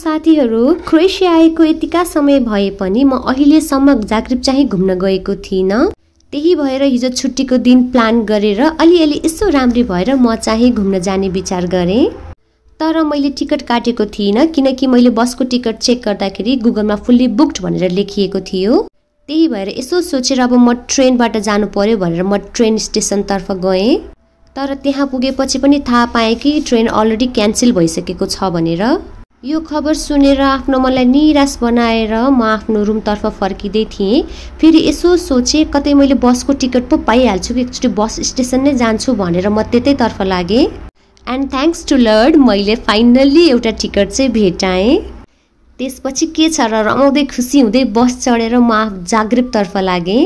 साथीहरू, क्रोएसिया आएको यतिका समय भए पनि म अहिलेसम्म जाग्रेब चाहिँ घुम्न गएको थिइनँ। त्यही भएर हिजो छुट्टीको दिन प्लान गरेर अलिअलि यसो राम्री भएर म चाहिँ घुम्न जाने विचार गरेँ। तर मैले टिकट काटेको थिइनँ किनकि मैले बसको टिकट चेक गर्दाखेरि गुगलमा फुल्ली बुक्ड भनेर लेखिएको थियो। त्यही भएर यसो सोचेर अब म ट्रेनबाट जानु पर्यो भनेर म ट्रेन स्टेसनतर्फ गएँ। तर त्यहाँ पुगेपछि पनि थाहा पाएँ कि ट्रेन अलरेडी क्यान्सल भइसकेको छ भनेर। यो खबर सुनेर आफ्नो मनलाई निराश बनाएर म आफ्नो रुमतर्फ फर्किँदै थिएँ। फेरि यसो सोचेँ कतै मैले बसको टिकट पो पाइहाल्छु कि एकचोटि बस स्टेसन नै जान्छु भनेर म त्यतैतर्फ लागेँ। एन्ड थ्याङ्क्स टु लर्ड मैले फाइनल्ली एउटा टिकट चाहिँ भेटाएँ। त्यसपछि के छ र रमाउँदै खुसी हुँदै बस चढेर म जाग्रेबतर्फ लागेँ।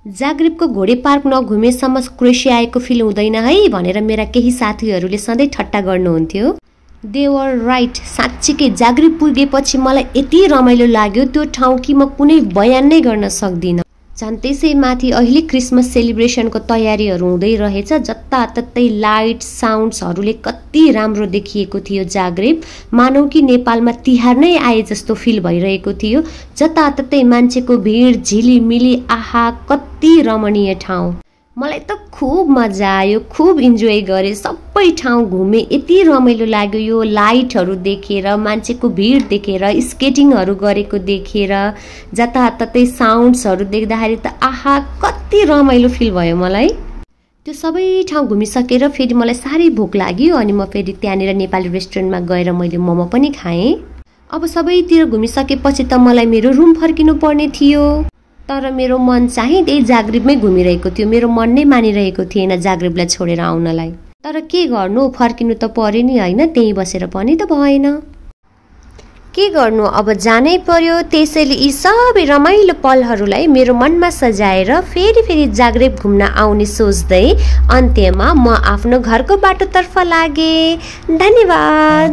जाग्रेबको घोडे पार्क नघुमेसम्म क्रोएसिया आएको फिल हुँदैन है भनेर मेरा केही साथीहरूले सधैँ ठट्टा गर्नुहुन्थ्यो। They were right. साँच्चीकै जाग्रेब पुगेपछि मलाई यति रमाइलो लाग्यो त्यो ठाउँ कि म कुनै बयान नै गर्न सक्दिनँ। झन् त्यसै माथि अहिले क्रिसमस सेलिब्रेसनको तयारीहरू हुँदै रहेछ। जताततै लाइट साउन्ड्सहरूले कति राम्रो देखिएको थियो जाग्रेब। मानौ कि नेपालमा तिहार नै आए जस्तो फिल भइरहेको थियो। जताततै मान्छेको भिड झिलिमिली, आहा कति रमणीय ठाउँ। मलाई त खुब मजा आयो, खुब इन्जोय गरेँ। सबै ठाउँ घुमेँ, यति रमाइलो लाग्यो यो लाइटहरू देखेर, मान्छेको भिड देखेर, स्केटिङहरू गरेको देखेर, जताततै साउन्ड्सहरू देख्दाखेरि त आहा कति रमाइलो फिल भयो मलाई। त्यो सबै ठाउँ घुमिसकेर फेरि मलाई साह्रै भोक लाग्यो अनि म फेरि त्यहाँनिर नेपाली रेस्टुरेन्टमा गएर मैले मोमो पनि खाएँ। अब सबैतिर घुमिसकेपछि त मलाई मेरो रुम फर्किनु पर्ने थियो। तर मेरो मन चाहिँ त्यही जाग्रेबमै घुमिरहेको थियो। मेरो मन नै मानिरहेको थिएन जाग्रेबलाई छोडेर आउनलाई। तर के गर्नु, फर्किनु त पर्यो नि होइन, त्यहीँ बसेर पनि त भएन। के गर्नु, अब जानै पर्यो। त्यसैले यी सबै रमाइलो पलहरूलाई मेरो मनमा सजाएर फेरि जाग्रेब घुम्न आउने सोच्दै अन्त्यमा म आफ्नो घरको बाटोतर्फ लागेँ। धन्यवाद।